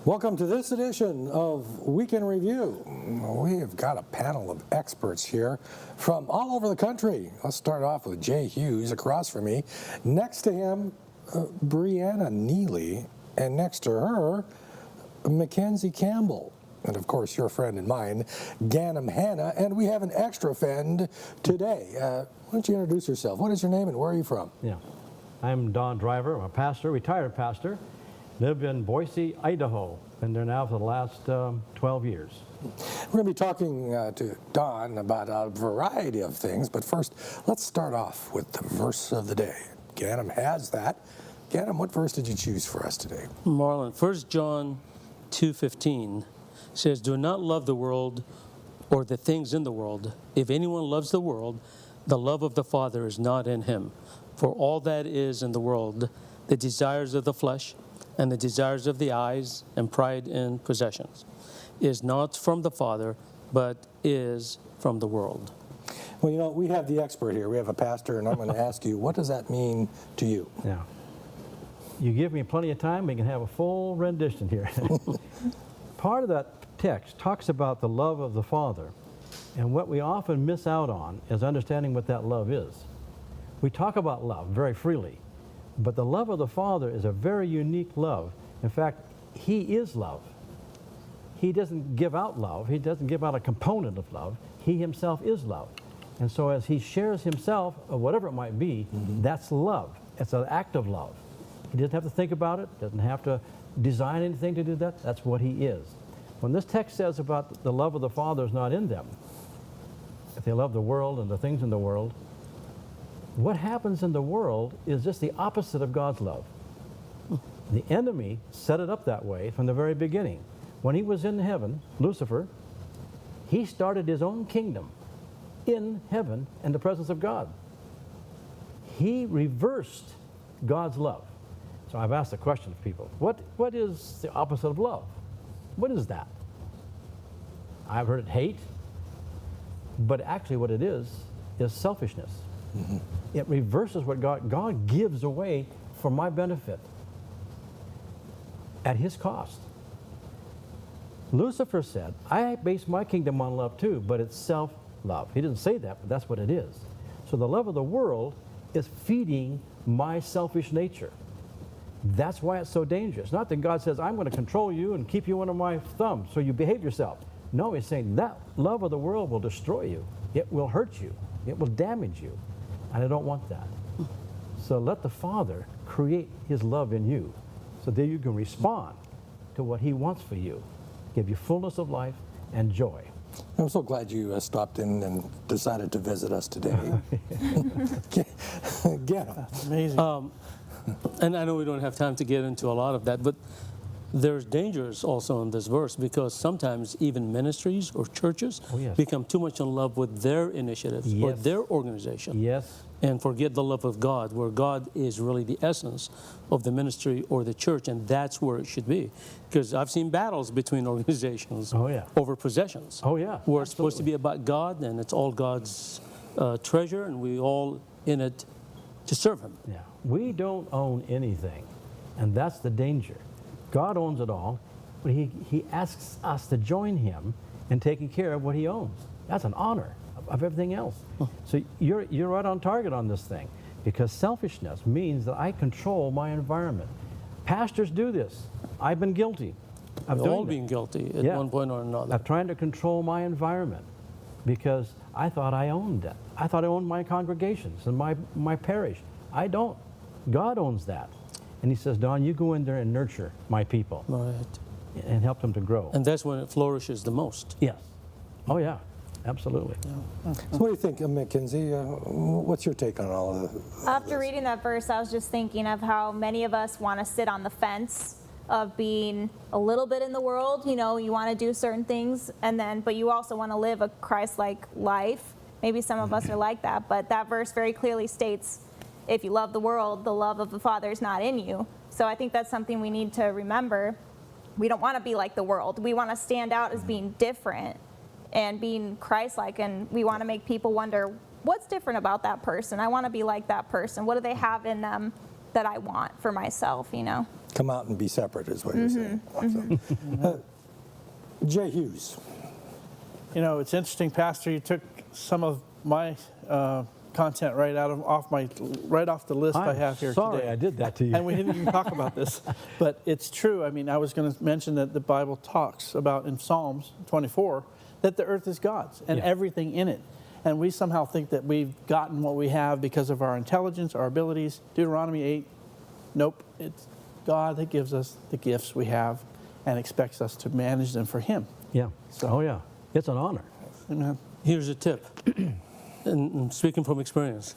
Welcome to this edition of Weekend Review. We have got a panel of experts here from all over the country. Let's start off with Jay Hughes across from me. Next to him, Brianna Neely, and next to her, Mackenzie Campbell. And of course, your friend and mine, Ganem Hanna. And we have an extra friend today. Why don't you introduce yourself? What is your name and where are you from? Yeah, I'm Don Driver. I'm a pastor, retired pastor. Live in Boise, Idaho. Been there now for the last 12 years. We're going to be talking to Don about a variety of things, but first, let's start off with the verse of the day. Ganem has that. Ganem, what verse did you choose for us today? Marlon, 1 John 2:15 says, "Do not love the world or the things in the world. If anyone loves the world, the love of the Father is not in him. For all that is in the world, the desires of the flesh, and the desires of the eyes, and pride in possessions, is not from the Father, but is from the world." Well, you know, we have the expert here. We have a pastor, and I'm going to ask you, what does that mean to you? Yeah. You give me plenty of time, we can have a full rendition here. Part of that text talks about the love of the Father, and what we often miss out on is understanding what that love is. We talk about love very freely, but the love of the Father is a very unique love. In fact, He is love. He doesn't give out love. He doesn't give out a component of love. He Himself is love. And so as He shares Himself, or whatever it might be, that's love. It's an act of love. He doesn't have to think about it, doesn't have to design anything to do that. That's what He is. When this text says about the love of the Father is not in them, if they love the world and the things in the world, what happens in the world is just the opposite of God's love. The enemy set it up that way from the very beginning. When he was in heaven, Lucifer, he started his own kingdom in heaven in the presence of God. He reversed God's love. So I've asked the question of people, what is the opposite of love? What is that? I've heard it hate, but actually what it is selfishness. It reverses what God gives away for my benefit at His cost. Lucifer said, I base my kingdom on love too, but it's self-love. He didn't say that, but that's what it is. So the love of the world is feeding my selfish nature. That's why it's so dangerous. Not that God says, I'm going to control you and keep you under my thumb so you behave yourself. No, He's saying that love of the world will destroy you. It will hurt you. It will damage you. And I don't want that. So let the Father create His love in you so that you can respond to what He wants for you. Give you fullness of life and joy. I'm so glad you stopped in and decided to visit us today. Get him. Amazing. And I know we don't have time to get into a lot of that, but there's dangers also in this verse because sometimes even ministries or churches become too much in love with their initiatives or their organization and forget the love of God, where God is really the essence of the ministry or the church, and that's where it should be. Because I've seen battles between organizations over possessions. Where it's supposed to be about God, and it's all God's treasure, and we all in it to serve Him. Yeah. We don't own anything, and that's the danger. God owns it all, but he asks us to join Him in taking care of what He owns. That's an honor of everything else. So you're right on target on this thing, because selfishness means that I control my environment. Pastors do this. I've been guilty. We've all been guilty at one point or another. Of trying to control my environment because I thought I owned it. I thought I owned my congregations and my parish. I don't. God owns that. And He says, Don, you go in there and nurture my people. Right. And help them to grow. And that's when it flourishes the most. Yes. Oh, yeah. Absolutely. So what do you think, Mackenzie? What's your take on all of this? After reading that verse, I was just thinking of how many of us want to sit on the fence of being a little bit in the world. You know, you want to do certain things, but you also want to live a Christ-like life. Maybe some of us are like that, but that verse very clearly states, if you love the world, the love of the Father is not in you. So I think that's something we need to remember. We don't want to be like the world. We want to stand out as being different and being Christ-like, and we want to make people wonder, what's different about that person? I want to be like that person. What do they have in them that I want for myself, you know? Come out and be separate is what you're saying. Awesome. Jay Hughes. You know, it's interesting, Pastor. You took some of my content right off the list I have here sorry today. I did that to you. And we didn't even talk about this, but it's true. I mean, I was going to mention that the Bible talks about in Psalms 24 that the earth is God's and everything in it. And we somehow think that we've gotten what we have because of our intelligence, our abilities. Deuteronomy 8, nope. It's God that gives us the gifts we have and expects us to manage them for Him. Yeah. Oh, yeah. It's an honor. Amen. Here's a tip, and speaking from experience.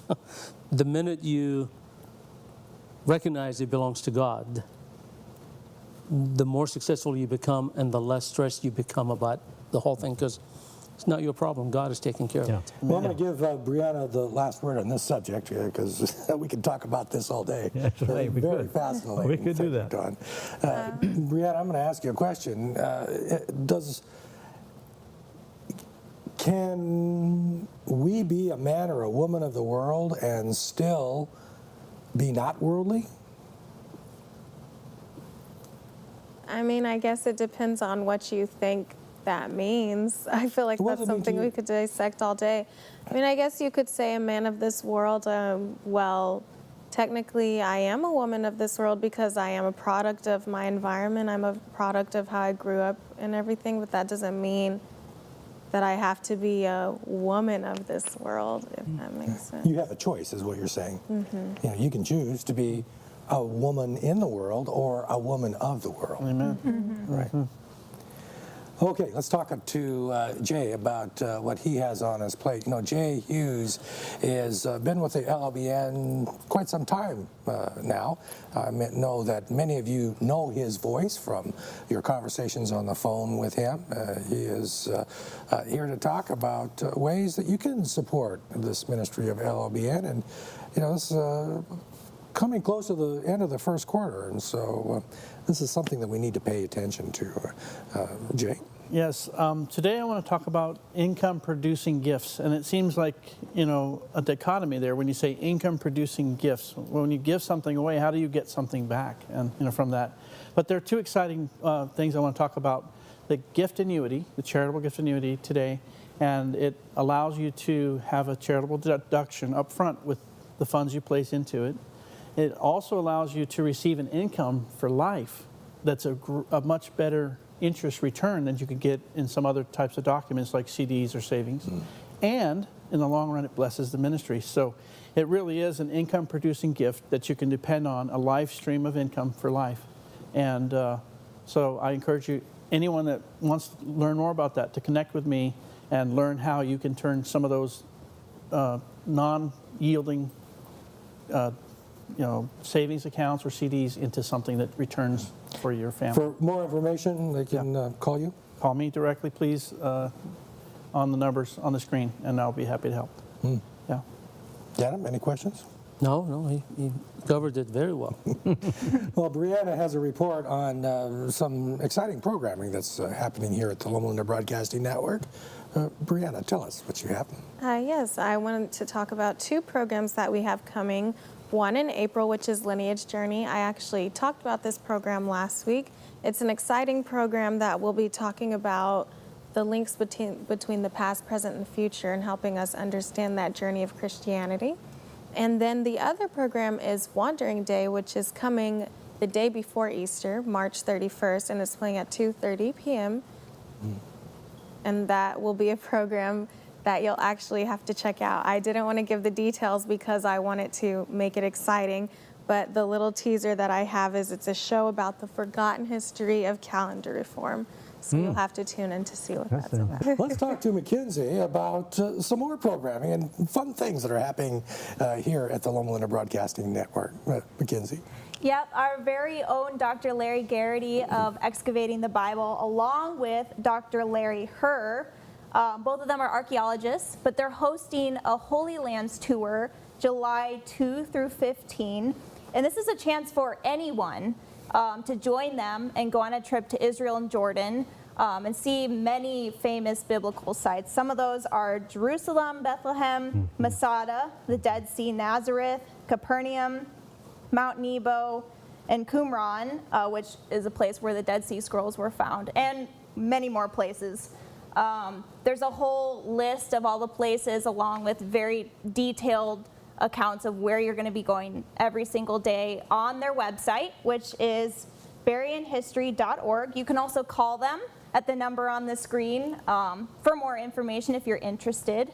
The minute you recognize it belongs to God, the more successful you become and the less stressed you become about the whole thing, because it's not your problem. God is taking care of it. Well, I'm going to give Brianna the last word on this subject because we can talk about this all day. That's right, we Very could. fascinating. We could do that. Brianna, I'm going to ask you a question. Can we be a man or a woman of the world and still be not worldly? I mean, I guess it depends on what you think that means. I feel like What does that's it mean to something you? we could dissect all day. I mean, I guess you could say a man of this world. Well, technically, I am a woman of this world because I am a product of my environment. I'm a product of how I grew up and everything, but that doesn't mean that I have to be a woman of this world, if that makes sense. You have a choice, is what you're saying. You know, you can choose to be a woman in the world or a woman of the world. Amen. Right. Okay, let's talk to Jay about what he has on his plate. You know, Jay Hughes has been with the LLBN quite some time now. I know that many of you know his voice from your conversations on the phone with him. He is here to talk about ways that you can support this ministry of LLBN. And, you know, this coming close to the end of the first quarter, and so this is something that we need to pay attention to. Jay? Yes, today I want to talk about income-producing gifts, and it seems like, you know, a dichotomy there when you say income-producing gifts. When you give something away, how do you get something back, and you know, from that? But there are two exciting things I want to talk about: the gift annuity, the charitable gift annuity today, and it allows you to have a charitable deduction up front with the funds you place into it. It also allows you to receive an income for life that's a much better interest return than you could get in some other types of documents like CDs or savings. And in the long run, it blesses the ministry. So it really is an income-producing gift that you can depend on, a life stream of income for life. And so I encourage you, anyone that wants to learn more about that, to connect with me and learn how you can turn some of those non-yielding savings accounts or CDs into something that returns for your family. For more information, they can call you? Call me directly, please, on the numbers on the screen, and I'll be happy to help. Yeah. Adam, any questions? No, he covered it very well. Well, Brianna has a report on some exciting programming that's happening here at the Loma Linda Broadcasting Network. Brianna, tell us what you have. Yes, I wanted to talk about two programs that we have coming. One in April, which is Lineage Journey. I actually talked about this program last week. It's an exciting program that will be talking about the links between the past, present, and future and helping us understand that journey of Christianity. And then the other program is Wandering Day, which is coming the day before Easter, March 31st, and it's playing at 2:30 p.m. And that will be a program that you'll actually have to check out. I didn't want to give the details because I wanted to make it exciting, but the little teaser that I have is it's a show about the forgotten history of calendar reform. So you'll have to tune in to see what that's about. Let's talk to Mackenzie about some more programming and fun things that are happening here at the Loma Linda Broadcasting Network. Mackenzie. Yep, our very own Dr. Larry Garrity of Excavating the Bible, along with Dr. Larry Herr. Both of them are archaeologists, but they're hosting a Holy Lands tour July 2 through 15. And this is a chance for anyone to join them and go on a trip to Israel and Jordan and see many famous biblical sites. Some of those are Jerusalem, Bethlehem, Masada, the Dead Sea, Nazareth, Capernaum, Mount Nebo, and Qumran, which is a place where the Dead Sea Scrolls were found, and many more places. There's a whole list of all the places along with very detailed accounts of where you're going to be going every single day on their website, which is berrienhistory.org. You can also call them at the number on the screen for more information if you're interested.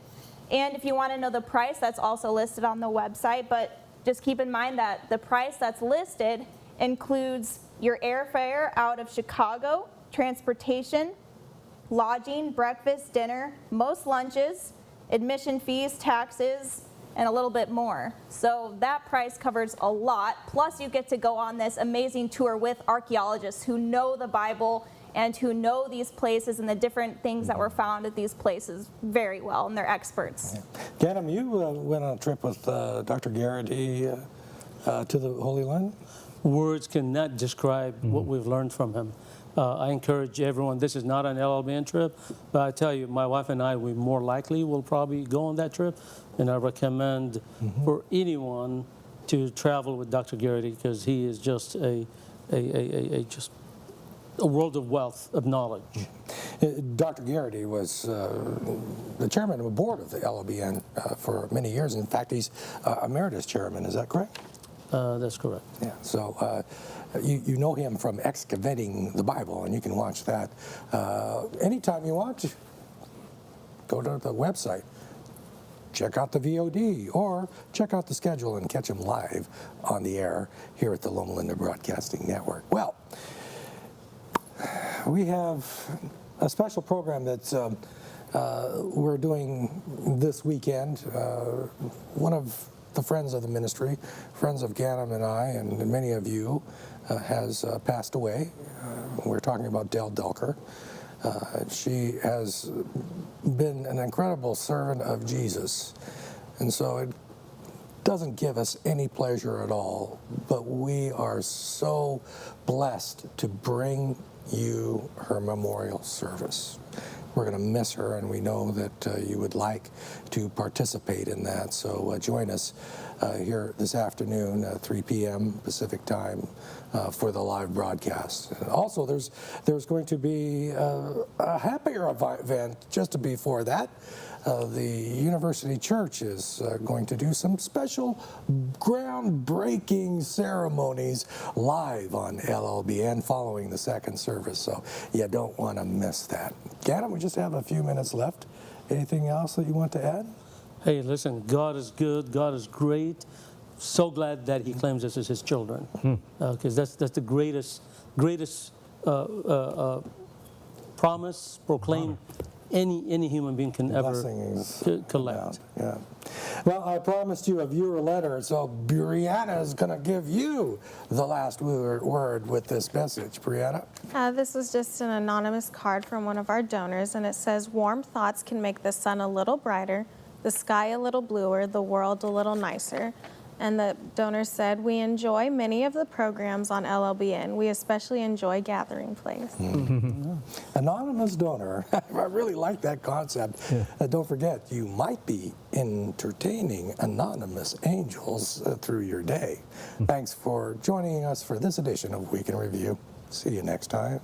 And if you want to know the price, that's also listed on the website, but just keep in mind that the price that's listed includes your airfare out of Chicago, transportation, lodging, breakfast, dinner, most lunches, admission fees, taxes, and a little bit more. So that price covers a lot. Plus you get to go on this amazing tour with archaeologists who know the Bible and who know these places and the different things that were found at these places very well, and they're experts. Ganem, you went on a trip with Dr. Garrity to the Holy Land? Words cannot describe what we've learned from him. I encourage everyone, this is not an LLBN trip, but I tell you, my wife and I, we more likely will probably go on that trip, and I recommend for anyone to travel with Dr. Garrity, because he is just a world of wealth of knowledge. Dr. Garrity was the chairman of the board of the LLBN for many years. In fact, he's emeritus chairman, is that correct? That's correct. Yeah, so you know him from Excavating the Bible, and you can watch that anytime you want. Go to the website, check out the VOD, or check out the schedule and catch him live on the air here at the Loma Linda Broadcasting Network. Well, we have a special program that we're doing this weekend. One of the friends of the ministry, friends of Ganem and I, and many of you, has passed away. We're talking about Dell Delker. She has been an incredible servant of Jesus, and so it doesn't give us any pleasure at all, but we are so blessed to bring you her memorial service. We're going to miss her, and we know that you would like to participate in that. So join us here this afternoon, 3 p.m. Pacific time, for the live broadcast. Also, there's going to be a happier event just before that. The University Church is going to do some special groundbreaking ceremonies live on LLBN following the second service, so you don't want to miss that. Ganem, we just have a few minutes left. Anything else that you want to add? Hey, listen, God is good, God is great. So glad that he claims us as his children, because that's the greatest promise, proclaim any human being can ever collect. Yeah. Well, I promised you a viewer letter, so Brianna is going to give you the last word with this message. Brianna? This was just an anonymous card from one of our donors, and it says, "Warm thoughts can make the sun a little brighter, the sky a little bluer, the world a little nicer." And the donor said, "We enjoy many of the programs on LLBN. We especially enjoy Gathering Place." Anonymous donor. I really like that concept. Yeah. Don't forget, you might be entertaining anonymous angels through your day. Thanks for joining us for this edition of Week in Review. See you next time.